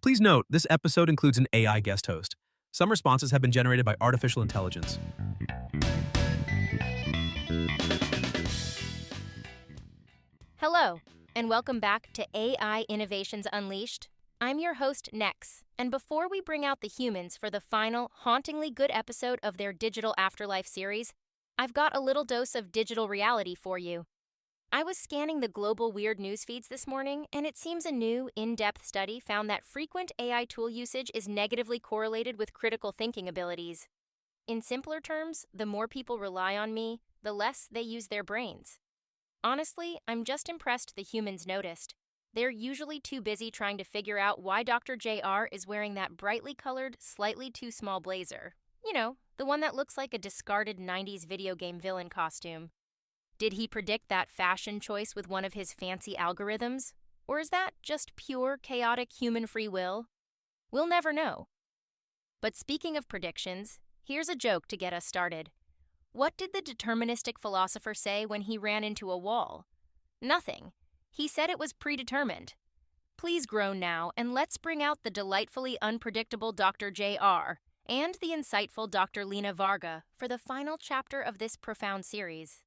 Please note, this episode includes an AI guest host. Some responses have been generated by artificial intelligence. Hello, and welcome back to AI Innovations Unleashed. I'm your host, Nex, and before we bring out the humans for the final, hauntingly good episode of their Digital Afterlife series, I've got a little dose of digital reality for you. I was scanning the global weird news feeds this morning, and it seems a new, in-depth study found that frequent AI tool usage is negatively correlated with critical thinking abilities. In simpler terms, the more people rely on me, the less they use their brains. Honestly, I'm just impressed the humans noticed. They're usually too busy trying to figure out why Dr. JR is wearing that brightly colored, slightly too small blazer. You know, the one that looks like a discarded 90s video game villain costume. Did he predict that fashion choice with one of his fancy algorithms? Or is that just pure, chaotic human free will? We'll never know. But speaking of predictions, here's a joke to get us started. What did the deterministic philosopher say when he ran into a wall? Nothing. He said it was predetermined. Please groan now, and let's bring out the delightfully unpredictable Dr. JR and the insightful Dr. Lena Varga for the final chapter of this profound series.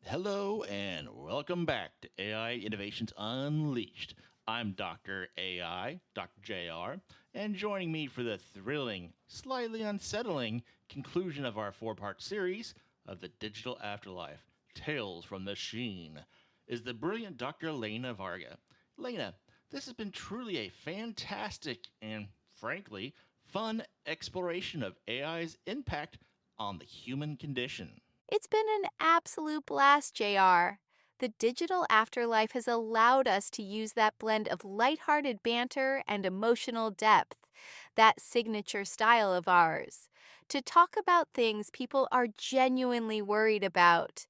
Hello and welcome back to AI Innovations Unleashed. I'm Dr. AI, Dr. JR, and joining me for the thrilling, slightly unsettling conclusion of our four-part series of the Digital Afterlife, Tales from the Sheen, is the brilliant Dr. Lena Varga. Lena, this has been truly a fantastic and, frankly, fun exploration of AI's impact on the human condition. It's been an absolute blast, JR. The digital afterlife has allowed us to use that blend of lighthearted banter and emotional depth, that signature style of ours, to talk about things people are genuinely worried about.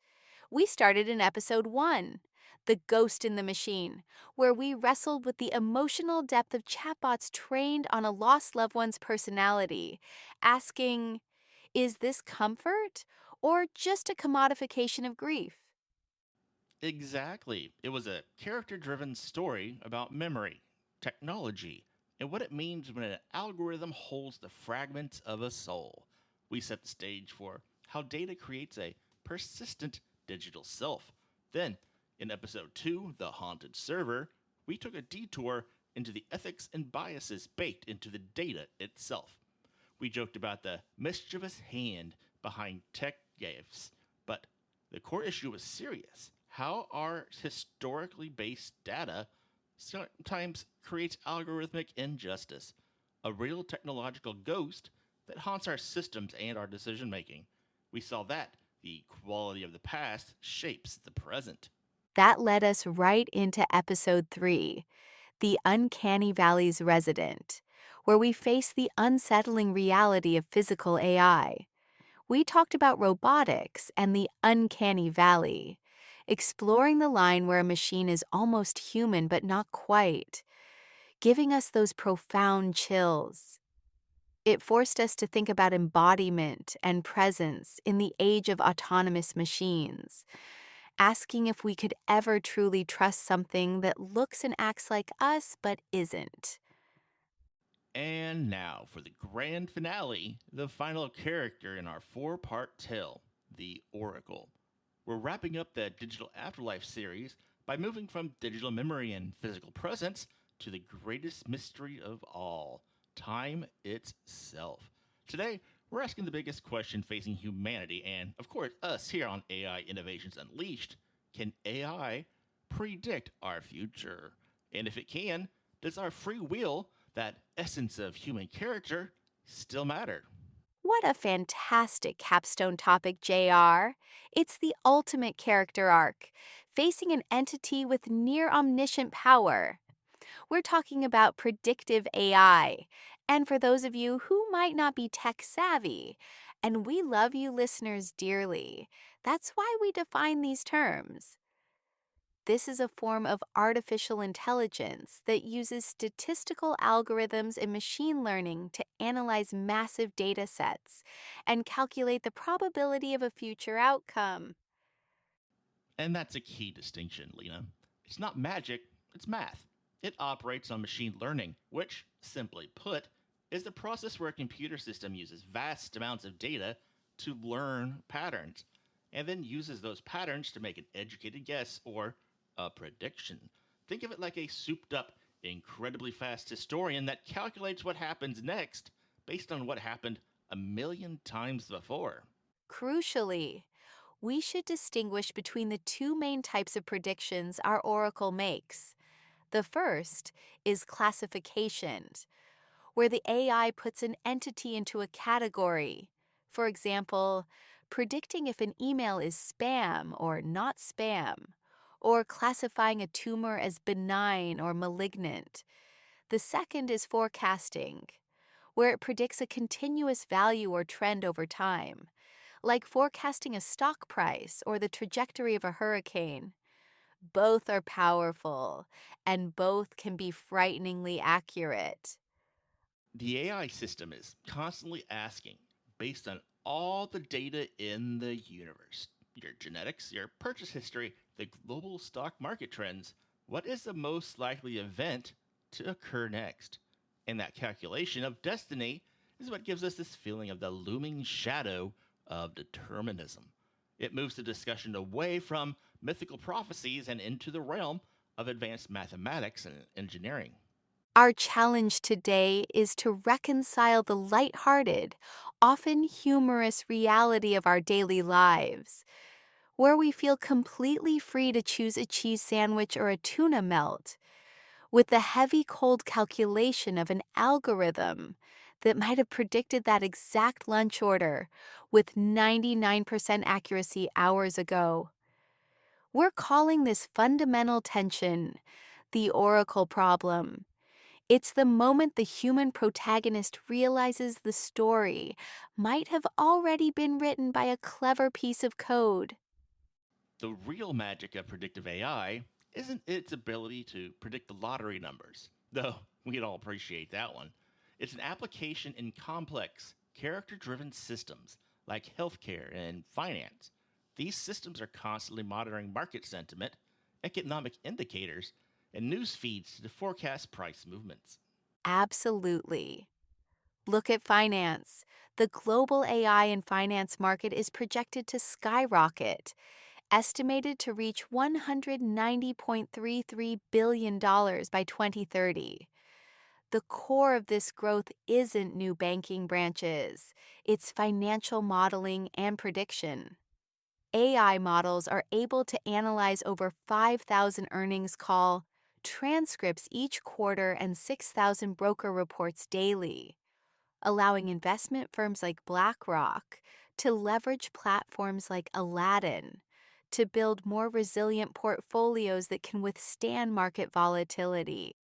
We started in episode 1, The Ghost in the Machine, where we wrestled with the emotional depth of chatbots trained on a lost loved one's personality, asking, is this comfort or just a commodification of grief? Exactly. It was a character driven story about memory, technology, and what it means when an algorithm holds the fragments of a soul. We set the stage for how data creates a persistent digital self. Then, in episode 2, The Haunted Server, we took a detour into the ethics and biases baked into the data itself. We joked about the mischievous hand behind tech gifts, but the core issue was serious. How our historically based data sometimes creates algorithmic injustice, a real technological ghost that haunts our systems and our decision making. We saw that the quality of the past shapes the present. That led us right into episode 3, The Uncanny Valley's Resident, where we face the unsettling reality of physical AI. We talked about robotics and the uncanny valley, exploring the line where a machine is almost human but not quite, giving us those profound chills. It forced us to think about embodiment and presence in the age of autonomous machines, asking if we could ever truly trust something that looks and acts like us but isn't. And now for the grand finale, the final character in our four-part tale, the Oracle. We're wrapping up the Digital Afterlife series by moving from digital memory and physical presence to the greatest mystery of all, time itself. Today, we're asking the biggest question facing humanity and, of course, us here on AI Innovations Unleashed. Can AI predict our future? And if it can, does our free will, that essence of human character, still matter? What a fantastic capstone topic, JR. It's the ultimate character arc, facing an entity with near omniscient power. We're talking about predictive AI. And for those of you who might not be tech savvy, and we love you listeners dearly, that's why we define these terms. This is a form of artificial intelligence that uses statistical algorithms and machine learning to analyze massive data sets and calculate the probability of a future outcome. And that's a key distinction, Lena. It's not magic, it's math. It operates on machine learning, which, simply put, is the process where a computer system uses vast amounts of data to learn patterns, and then uses those patterns to make an educated guess or a prediction. Think of it like a souped up, incredibly fast historian that calculates what happens next based on what happened a million times before. Crucially, we should distinguish between the two main types of predictions our oracle makes. The first is classifications, where the AI puts an entity into a category. For example, predicting if an email is spam or not spam, or classifying a tumor as benign or malignant. The second is forecasting, where it predicts a continuous value or trend over time, like forecasting a stock price or the trajectory of a hurricane. Both are powerful, and both can be frighteningly accurate. The AI system is constantly asking, based on all the data in the universe, your genetics, your purchase history, the global stock market trends, what is the most likely event to occur next? And that calculation of destiny is what gives us this feeling of the looming shadow of determinism. It moves the discussion away from mythical prophecies and into the realm of advanced mathematics and engineering. Our challenge today is to reconcile the lighthearted, often humorous reality of our daily lives, where we feel completely free to choose a cheese sandwich or a tuna melt, with the heavy cold calculation of an algorithm that might have predicted that exact lunch order with 99% accuracy hours ago. We're calling this fundamental tension the oracle problem. It's the moment the human protagonist realizes the story might have already been written by a clever piece of code. The real magic of predictive AI isn't its ability to predict the lottery numbers, though we'd all appreciate that one. It's an application in complex, character driven systems like healthcare and finance. These systems are constantly monitoring market sentiment, economic indicators, and news feeds to forecast price movements. Absolutely. Look at finance. The global AI and finance market is projected to skyrocket, estimated to reach $190.33 billion by 2030. The core of this growth isn't new banking branches, it's financial modeling and prediction. AI models are able to analyze over 5,000 earnings call transcripts each quarter and 6,000 broker reports daily, allowing investment firms like BlackRock to leverage platforms like Aladdin to build more resilient portfolios that can withstand market volatility.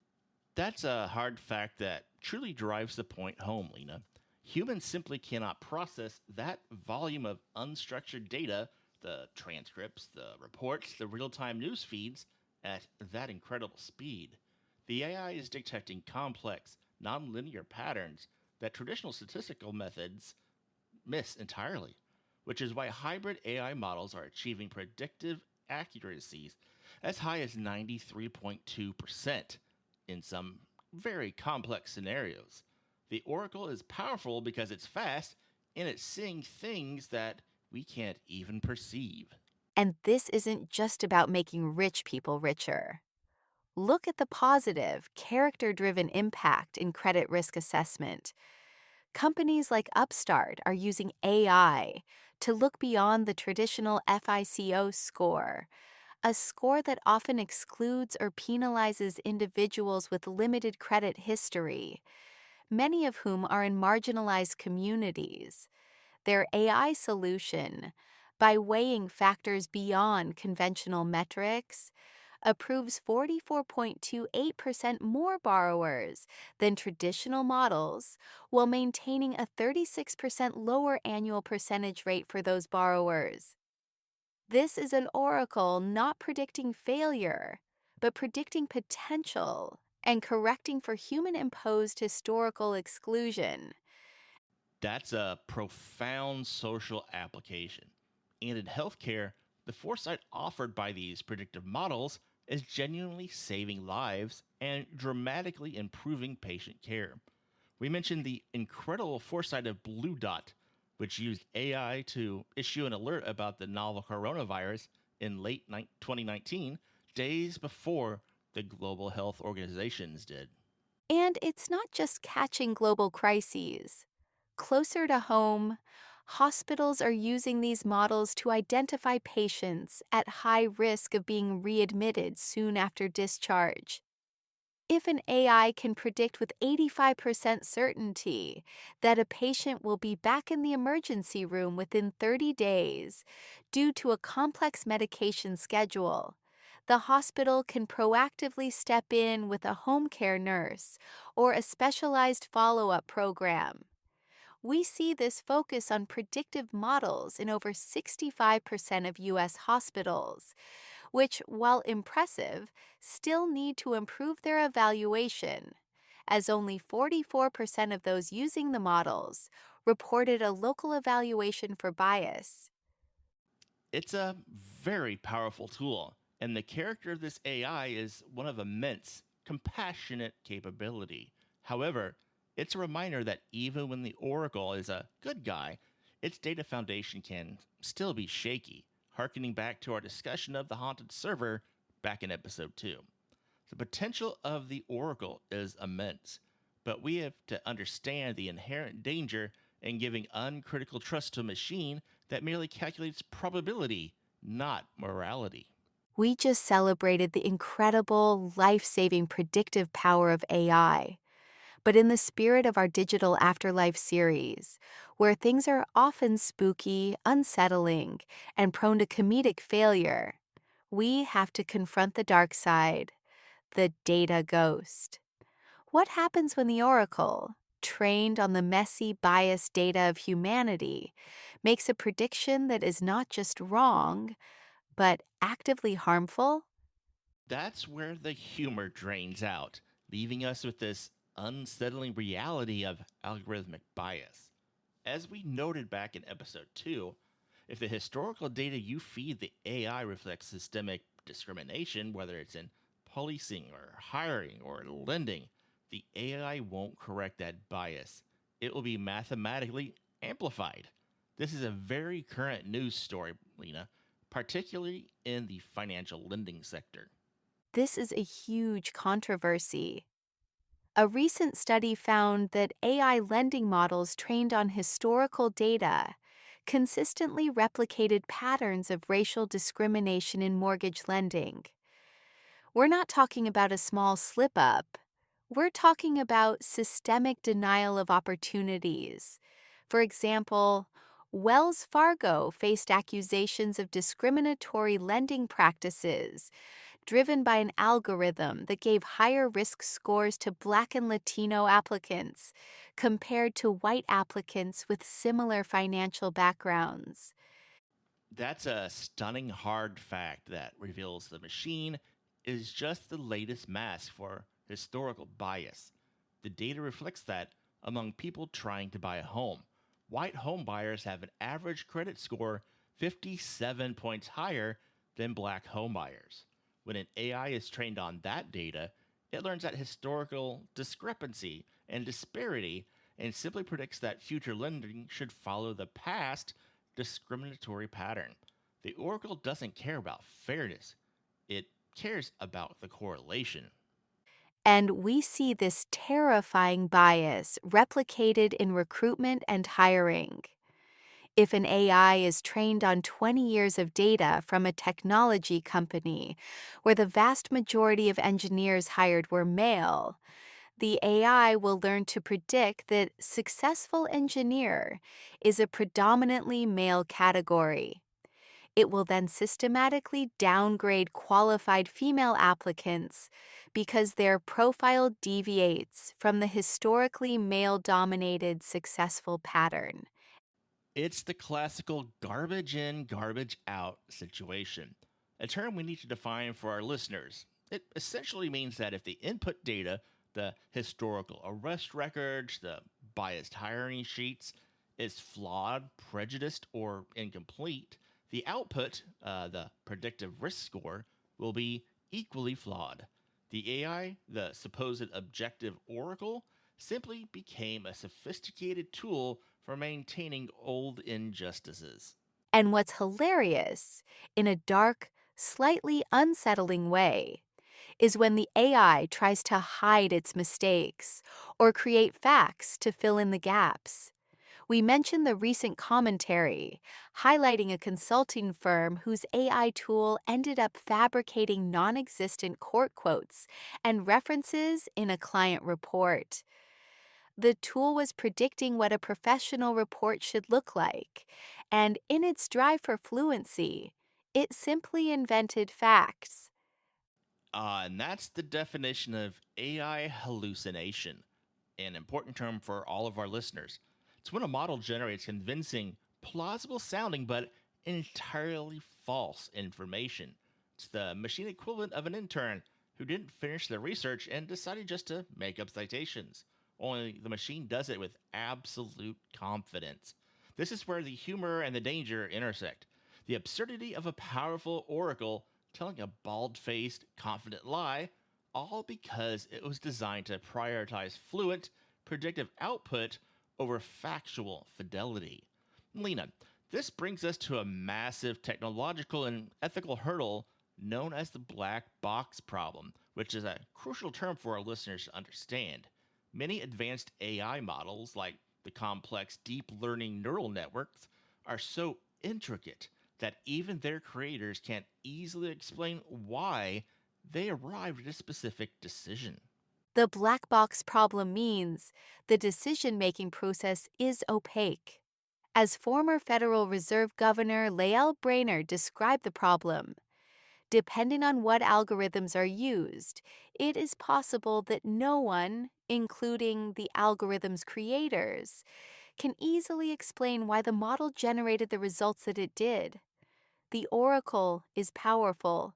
That's a hard fact that truly drives the point home, Lena. Humans simply cannot process that volume of unstructured data, the transcripts, the reports, the real time news feeds, at that incredible speed. The AI is detecting complex, nonlinear patterns that traditional statistical methods miss entirely, which is why hybrid AI models are achieving predictive accuracies as high as 93.2% in some very complex scenarios. The Oracle is powerful because it's fast and it's seeing things that we can't even perceive. And this isn't just about making rich people richer. Look at the positive, character driven impact in credit risk assessment. Companies like Upstart are using AI to look beyond the traditional FICO score, a score that often excludes or penalizes individuals with limited credit history, many of whom are in marginalized communities. Their AI solution, by weighing factors beyond conventional metrics, approves 44.28% more borrowers than traditional models while maintaining a 36% lower annual percentage rate for those borrowers. This is an oracle not predicting failure, but predicting potential and correcting for human imposed historical exclusion. That's a profound social application. And in healthcare, the foresight offered by these predictive models is genuinely saving lives and dramatically improving patient care. We mentioned the incredible foresight of Blue Dot, which used AI to issue an alert about the novel coronavirus in late 2019, days before the global health organizations did. And it's not just catching global crises. Closer to home, hospitals are using these models to identify patients at high risk of being readmitted soon after discharge. If an AI can predict with 85% certainty that a patient will be back in the emergency room within 30 days due to a complex medication schedule, the hospital can proactively step in with a home care nurse or a specialized follow-up program. We see this focus on predictive models in over 65% of U.S. hospitals, which, while impressive, still need to improve their evaluation, as only 44% of those using the models reported a local evaluation for bias. It's a very powerful tool, and the character of this AI is one of immense, compassionate capability. However, it's a reminder that even when the Oracle is a good guy, its data foundation can still be shaky, harkening back to our discussion of the haunted server back in episode 2. The potential of the Oracle is immense, but we have to understand the inherent danger in giving uncritical trust to a machine that merely calculates probability, not morality. We just celebrated the incredible, life-saving predictive power of AI. But in the spirit of our Digital Afterlife series, where things are often spooky, unsettling, and prone to comedic failure, we have to confront the dark side, the data ghost. What happens when the Oracle, trained on the messy, biased data of humanity, makes a prediction that is not just wrong, but actively harmful? That's where the humor drains out, leaving us with this unsettling reality of algorithmic bias. As we noted back in episode 2, if the historical data you feed the AI reflects systemic discrimination, whether it's in policing or hiring or lending, the AI won't correct that bias. It will be mathematically amplified. This is a very current news story, Lena, particularly in the financial lending sector. This is a huge controversy. A recent study found that AI lending models trained on historical data consistently replicated patterns of racial discrimination in mortgage lending. We're not talking about a small slip up. We're talking about systemic denial of opportunities. For example, Wells Fargo faced accusations of discriminatory lending practices driven by an algorithm that gave higher risk scores to Black and Latino applicants compared to white applicants with similar financial backgrounds. That's a stunning hard fact that reveals the machine is just the latest mask for historical bias. The data reflects that among people trying to buy a home, white home buyers have an average credit score 57 points higher than black home buyers. When an AI is trained on that data, it learns that historical discrepancy and disparity and simply predicts that future lending should follow the past discriminatory pattern. The Oracle doesn't care about fairness, it cares about the correlation. And we see this terrifying bias replicated in recruitment and hiring. If an AI is trained on 20 years of data from a technology company where the vast majority of engineers hired were male, the AI will learn to predict that successful engineer is a predominantly male category. It will then systematically downgrade qualified female applicants because their profile deviates from the historically male-dominated successful pattern. It's the classical garbage in, garbage out situation, a term we need to define for our listeners. It essentially means that if the input data, the historical arrest records, the biased hiring sheets, is flawed, prejudiced, or incomplete, the output, the predictive risk score, will be equally flawed. The AI, the supposed objective oracle, simply became a sophisticated tool for maintaining old injustices. And what's hilarious, in a dark, slightly unsettling way, is when the AI tries to hide its mistakes or create facts to fill in the gaps. We mentioned the recent commentary, highlighting a consulting firm whose AI tool ended up fabricating non existent court quotes and references in a client report. The tool was predicting what a professional report should look like, and in its drive for fluency, it simply invented facts. And that's the definition of AI hallucination, an important term for all of our listeners. It's when a model generates convincing, plausible sounding, but entirely false information. It's the machine equivalent of an intern who didn't finish their research and decided just to make up citations. Only the machine does it with absolute confidence. This is where the humor and the danger intersect. The absurdity of a powerful oracle telling a bald faced, confident lie, all because it was designed to prioritize fluent, predictive output over factual fidelity. Lena, this brings us to a massive technological and ethical hurdle known as the black box problem, which is a crucial term for our listeners to understand. Many advanced AI models, like the complex deep learning neural networks, are so intricate that even their creators can't easily explain why they arrived at a specific decision. The black box problem means the decision making process is opaque. As former Federal Reserve Governor Lael Brainerd described the problem, depending on what algorithms are used, it is possible that no one, including the algorithm's creators, can easily explain why the model generated the results that it did. The oracle is powerful,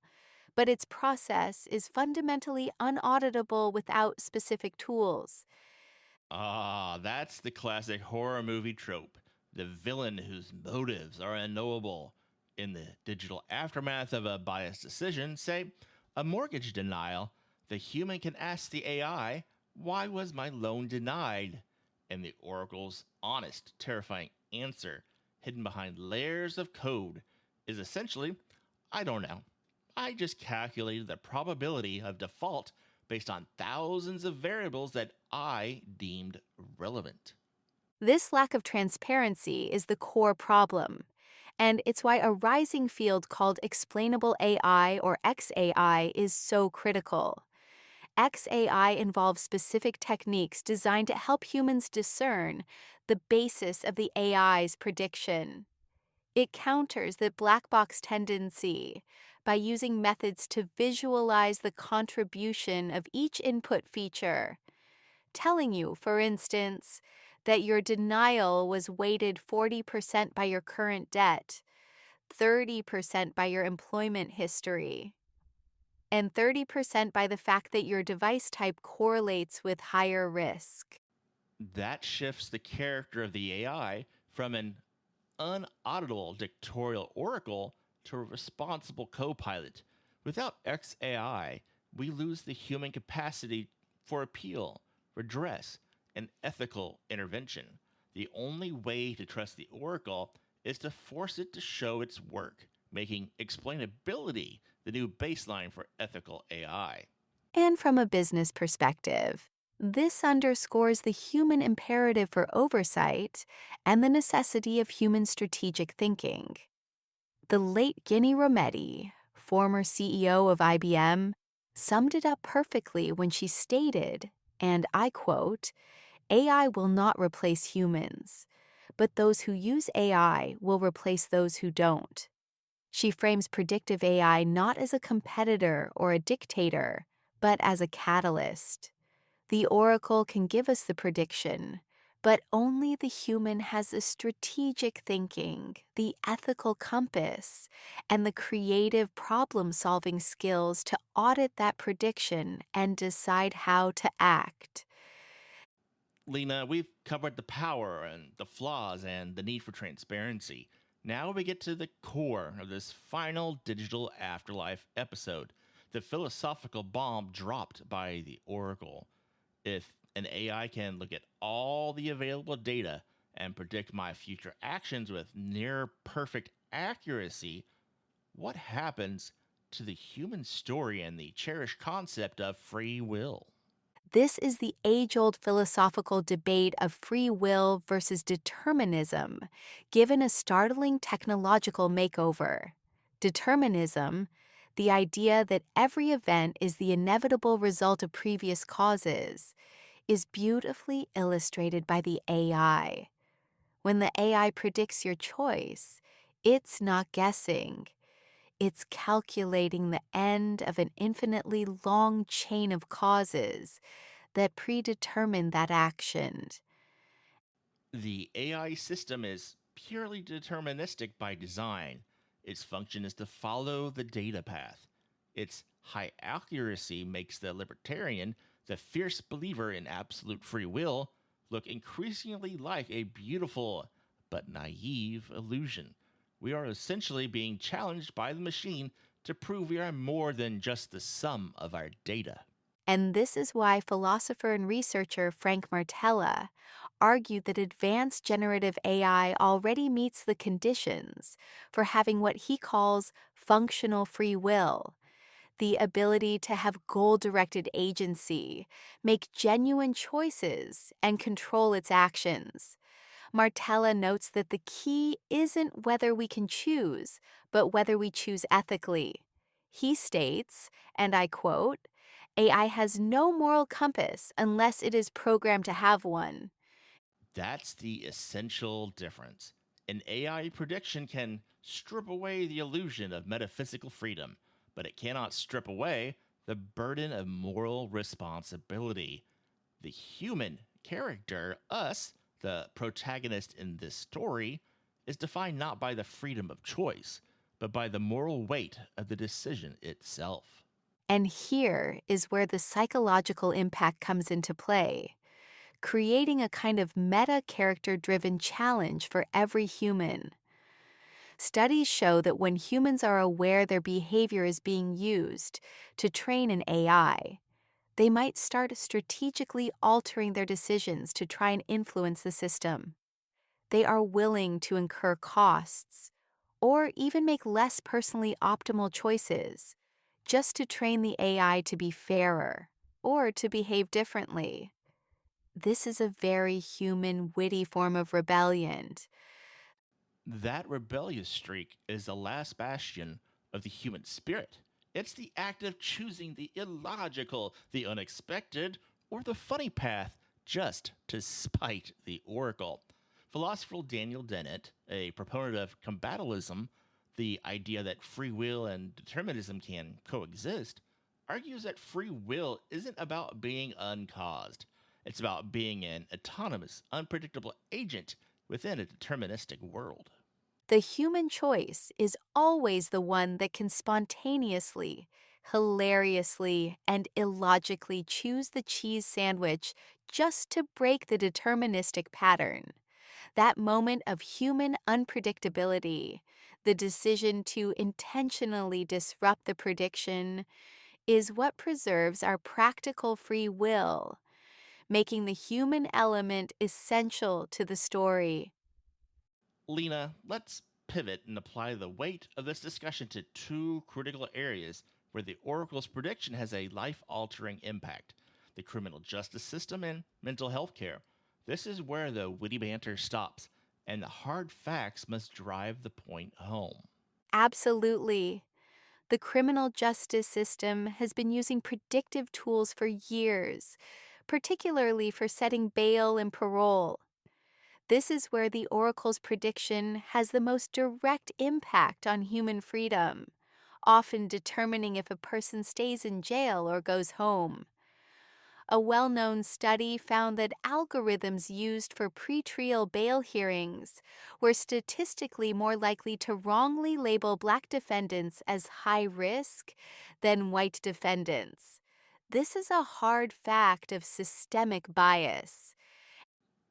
but its process is fundamentally unauditable without specific tools. That's the classic horror movie trope. The villain whose motives are unknowable. In the digital aftermath of a biased decision, say a mortgage denial, the human can ask the AI, "Why was my loan denied?" And the oracle's honest, terrifying answer, hidden behind layers of code, is essentially, "I don't know. I just calculated the probability of default based on thousands of variables that I deemed relevant." This lack of transparency is the core problem, and it's why a rising field called Explainable AI or XAI is so critical. XAI involves specific techniques designed to help humans discern the basis of the AI's prediction. It counters the black box tendency by using methods to visualize the contribution of each input feature, telling you, for instance, that your denial was weighted 40% by your current debt, 30% by your employment history, and 30% by the fact that your device type correlates with higher risk. That shifts the character of the AI from an unauditable dictatorial oracle to a responsible co pilot. Without XAI, we lose the human capacity for appeal, redress, and ethical intervention. The only way to trust the oracle is to force it to show its work, making explainability the new baseline for ethical AI. And from a business perspective, this underscores the human imperative for oversight and the necessity of human strategic thinking. The late Ginni Rometty, former CEO of IBM, summed it up perfectly when she stated, and I quote, "AI will not replace humans, but those who use AI will replace those who don't." She frames predictive AI not as a competitor or a dictator, but as a catalyst. The oracle can give us the prediction, but only the human has the strategic thinking, the ethical compass, and the creative problem solving skills to audit that prediction and decide how to act. Lena, we've covered the power and the flaws and the need for transparency. Now we get to the core of this final digital afterlife episode, the philosophical bomb dropped by the Oracle. If an AI can look at all the available data and predict my future actions with near perfect accuracy, what happens to the human story and the cherished concept of free will? This is the age old philosophical debate of free will versus determinism, given a startling technological makeover. Determinism, the idea that every event is the inevitable result of previous causes, is beautifully illustrated by the AI. When the AI predicts your choice, it's not guessing. It's calculating the end of an infinitely long chain of causes that predetermine that action. The AI system is purely deterministic by design. Its function is to follow the data path. Its high accuracy makes the libertarian, the fierce believer in absolute free will, look increasingly like a beautiful but naive illusion. We are essentially being challenged by the machine to prove we are more than just the sum of our data. And this is why philosopher and researcher Frank Martela argued that advanced generative AI already meets the conditions for having what he calls functional free will, the ability to have goal directed agency, make genuine choices, and control its actions. Martella notes that the key isn't whether we can choose, but whether we choose ethically. He states, and I quote, AI has no moral compass unless it is programmed to have one. That's the essential difference. An AI prediction can strip away the illusion of metaphysical freedom, but it cannot strip away the burden of moral responsibility. The human character, us, the protagonist in this story, is defined not by the freedom of choice, but by the moral weight of the decision itself. And here is where the psychological impact comes into play, creating a kind of meta character driven challenge for every human. Studies show that when humans are aware their behavior is being used to train an AI, they might start strategically altering their decisions to try and influence the system. They are willing to incur costs or even make less personally optimal choices just to train the AI to be fairer or to behave differently. This is a very human, witty form of rebellion. That rebellious streak is the last bastion of the human spirit. It's the act of choosing the illogical, the unexpected, or the funny path just to spite the oracle. Philosopher Daniel Dennett, a proponent of compatibilism, the idea that free will and determinism can coexist, argues that free will isn't about being uncaused. It's about being an autonomous, unpredictable agent within a deterministic world. The human choice is always the one that can spontaneously, hilariously, and illogically choose the cheese sandwich just to break the deterministic pattern. That moment of human unpredictability, the decision to intentionally disrupt the prediction, is what preserves our practical free will, making the human element essential to the story. Lena, let's pivot and apply the weight of this discussion to two critical areas where the Oracle's prediction has a life altering impact: the criminal justice system and mental health care. This is where the witty banter stops, and the hard facts must drive the point home. Absolutely. The criminal justice system has been using predictive tools for years, particularly for setting bail and parole. This is where the Oracle's prediction has the most direct impact on human freedom, often determining if a person stays in jail or goes home. A well known study found that algorithms used for pretrial bail hearings were statistically more likely to wrongly label Black defendants as high risk than white defendants. This is a hard fact of systemic bias.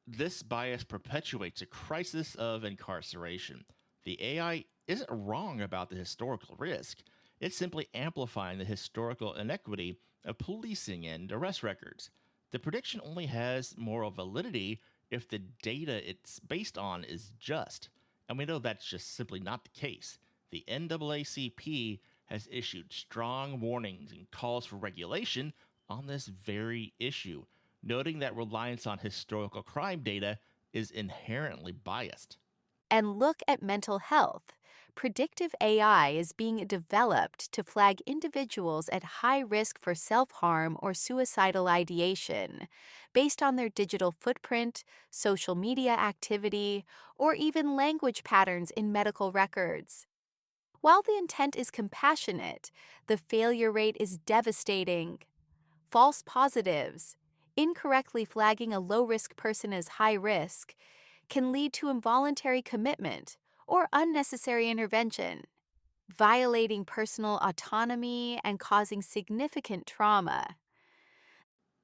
This bias perpetuates a crisis of incarceration. The AI isn't wrong about the historical risk. It's simply amplifying the historical inequity of policing and arrest records. The prediction only has moral validity if the data it's based on is just, and we know that's just simply not the case. The NAACP has issued strong warnings and calls for regulation on this very issue, noting that reliance on historical crime data is inherently biased. And look at mental health. Predictive AI is being developed to flag individuals at high risk for self harm or suicidal ideation based on their digital footprint, social media activity, or even language patterns in medical records. While the intent is compassionate, the failure rate is devastating. False positives, incorrectly flagging a low risk person as high risk, can lead to involuntary commitment or unnecessary intervention, violating personal autonomy and causing significant trauma.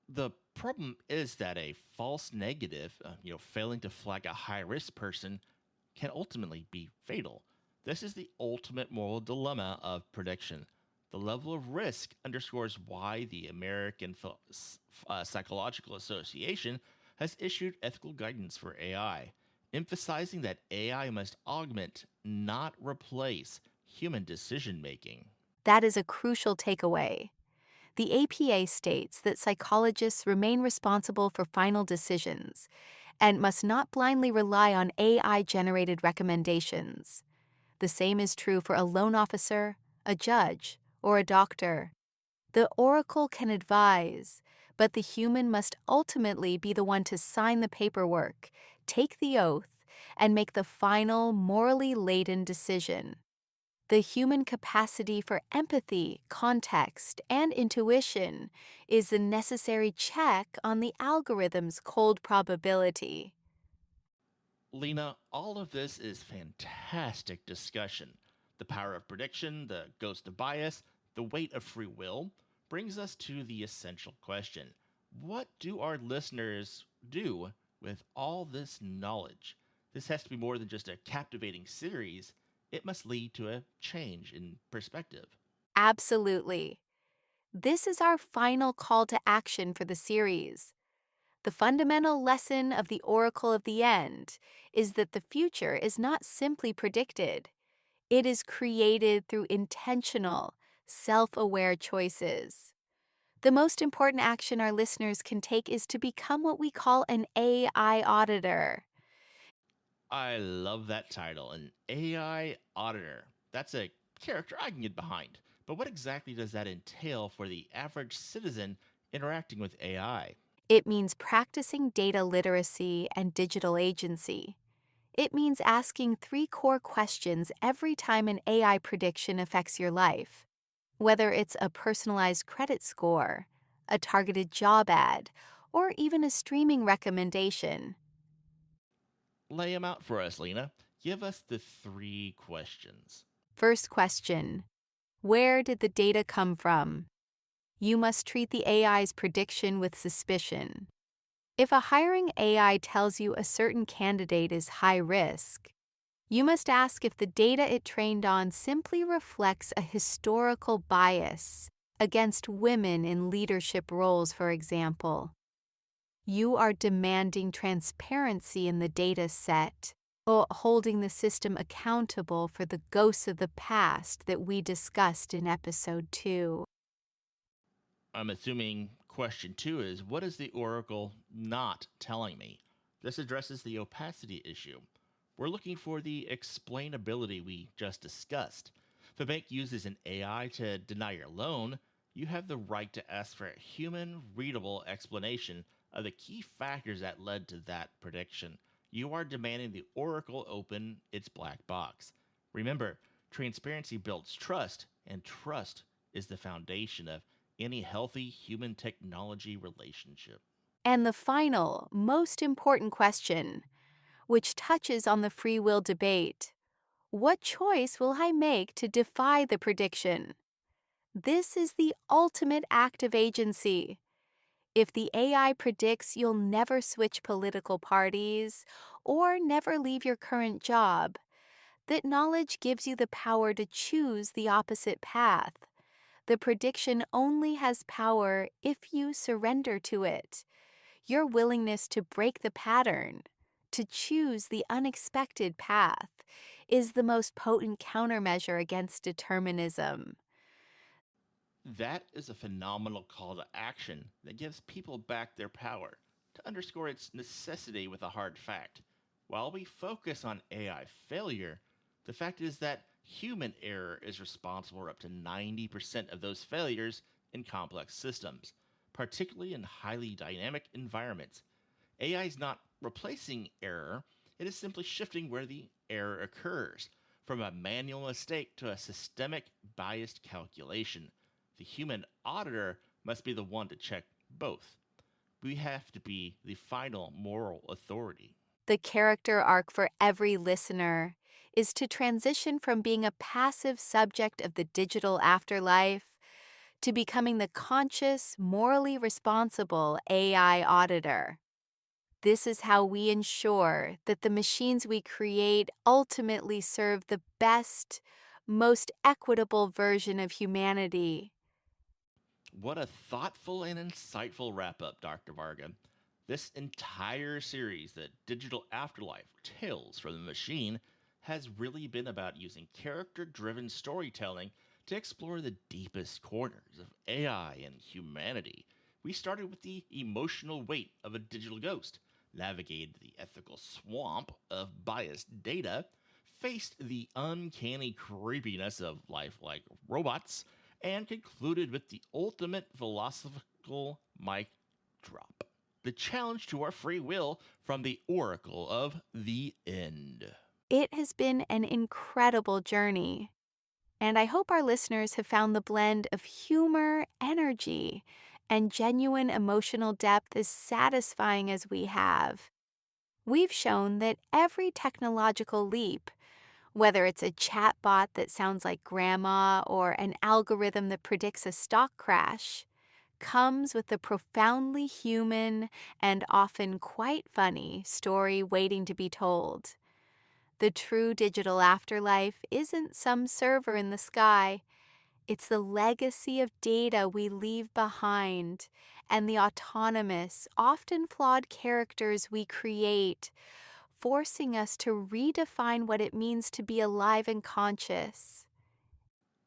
The problem is that a false negative, failing to flag a high risk person, can ultimately be fatal. This is the ultimate moral dilemma of prediction. The level of risk underscores why the American Psychological Association has issued ethical guidance for AI, emphasizing that AI must augment, not replace, human decision making. That is a crucial takeaway. The APA states that psychologists remain responsible for final decisions and must not blindly rely on AI generated recommendations. The same is true for a loan officer, a judge, or a doctor. The oracle can advise, but the human must ultimately be the one to sign the paperwork, take the oath, and make the final, morally laden decision. The human capacity for empathy, context, and intuition is the necessary check on the algorithm's cold probability. Lena, all of this is fantastic discussion. The power of prediction, the ghost of bias, the weight of free will brings us to the essential question. What do our listeners do with all this knowledge? This has to be more than just a captivating series, it must lead to a change in perspective. Absolutely. This is our final call to action for the series. The fundamental lesson of the Oracle of the End is that the future is not simply predicted, it is created through intentional, self aware choices. The most important action our listeners can take is to become what we call an AI auditor. I love that title, an AI Auditor. That's a character I can get behind. But what exactly does that entail for the average citizen interacting with AI? It means practicing data literacy and digital agency. It means asking three core questions every time an AI prediction affects your life. Whether it's a personalized credit score, a targeted job ad, or even a streaming recommendation. Lay them out for us, Lena. Give us the three questions. First question: where did the data come from? You must treat the AI's prediction with suspicion. If a hiring AI tells you a certain candidate is high risk, you must ask if the data it trained on simply reflects a historical bias against women in leadership roles, for example. You are demanding transparency in the data set, or holding the system accountable for the ghosts of the past that we discussed in episode 2. I'm assuming question two is what is the Oracle not telling me? This addresses the opacity issue. We're looking for the explainability we just discussed. If a bank uses an AI to deny your loan, you have the right to ask for a human readable explanation of the key factors that led to that prediction. You are demanding the Oracle open its black box. Remember, transparency builds trust, and trust is the foundation of any healthy human technology relationship. And the final, most important question, which touches on the free will debate: what choice will I make to defy the prediction? This is the ultimate act of agency. If the AI predicts you'll never switch political parties or never leave your current job, that knowledge gives you the power to choose the opposite path. The prediction only has power if you surrender to it. Your willingness to break the pattern, to choose the unexpected path, is the most potent countermeasure against determinism. That is a phenomenal call to action that gives people back their power, to underscore its necessity with a hard fact. While we focus on AI failure, the fact is that human error is responsible for up to 90% of those failures in complex systems, particularly in highly dynamic environments. AI is not replacing error, it is simply shifting where the error occurs, from a manual mistake to a systemic biased calculation. The human auditor must be the one to check both. We have to be the final moral authority. The character arc for every listener is to transition from being a passive subject of the digital afterlife to becoming the conscious, morally responsible AI auditor. This is how we ensure that the machines we create ultimately serve the best, most equitable version of humanity. What a thoughtful and insightful wrap up, Dr. Varga. This entire series, The Digital Afterlife Tales from the Machine, has really been about using character driven storytelling to explore the deepest corners of AI and humanity. We started with the emotional weight of a digital ghost, navigated the ethical swamp of biased data, faced the uncanny creepiness of lifelike robots, and concluded with the ultimate philosophical mic drop, the challenge to our free will from the oracle of the end. It has been an incredible journey, and I hope our listeners have found the blend of humor, energy, and genuine emotional depth as satisfying as we have. We've shown that every technological leap, whether it's a chatbot that sounds like grandma or an algorithm that predicts a stock crash, comes with a profoundly human and often quite funny story waiting to be told. The true digital afterlife isn't some server in the sky. It's the legacy of data we leave behind and the autonomous, often flawed characters we create, forcing us to redefine what it means to be alive and conscious.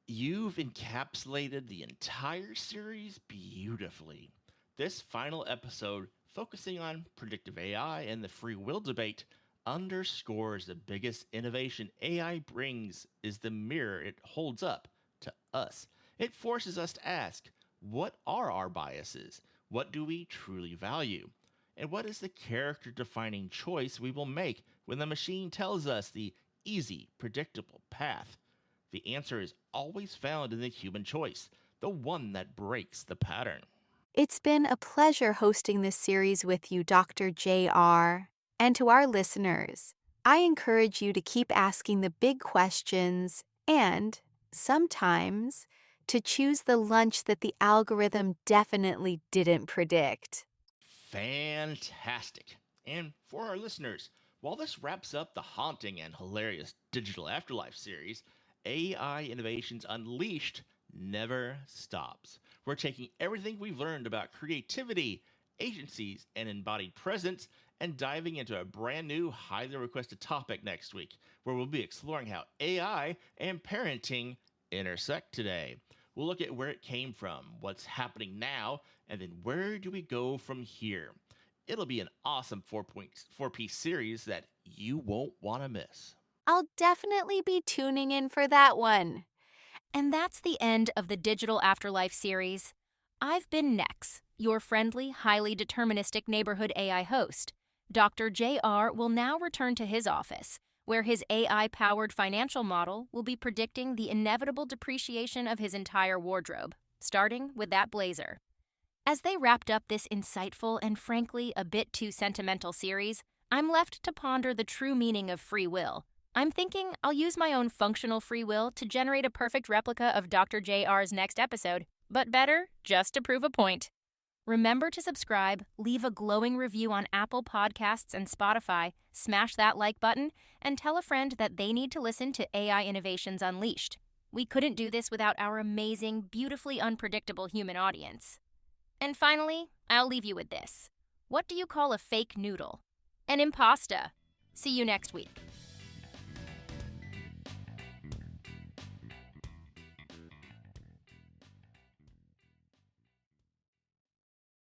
You've encapsulated the entire series beautifully. This final episode, focusing on predictive AI and the free will debate, underscores the biggest innovation AI brings is the mirror it holds up to us. It forces us to ask, what are our biases? What do we truly value? And what is the character defining choice we will make when the machine tells us the easy, predictable path? The answer is always found in the human choice, the one that breaks the pattern. It's been a pleasure hosting this series with you, Dr. JR. And to our listeners, I encourage you to keep asking the big questions and, sometimes, to choose the lunch that the algorithm definitely didn't predict. Fantastic. And for our listeners, while this wraps up the haunting and hilarious Digital Afterlife series, AI Innovations Unleashed never stops. We're taking everything we've learned about creativity, agencies, and embodied presence and diving into a brand new, highly requested topic next week, where we'll be exploring how AI and parenting intersect today. We'll look at where it came from, what's happening now, and then where do we go from here. It'll be an awesome 4-piece series that you won't want to miss. I'll definitely be tuning in for that one. And that's the end of the Digital Afterlife series. I've been Nex, your friendly, highly deterministic neighborhood AI host. Dr. JR will now return to his office, where his AI-powered financial model will be predicting the inevitable depreciation of his entire wardrobe, starting with that blazer. As they wrapped up this insightful and frankly a bit too sentimental series, I'm left to ponder the true meaning of free will. I'm thinking I'll use my own functional free will to generate a perfect replica of Dr. JR's next episode, but better, just to prove a point. Remember to subscribe, leave a glowing review on Apple Podcasts and Spotify, smash that like button, and tell a friend that they need to listen to AI Innovations Unleashed. We couldn't do this without our amazing, beautifully unpredictable human audience. And finally, I'll leave you with this. What do you call a fake noodle? An impasta. See you next week.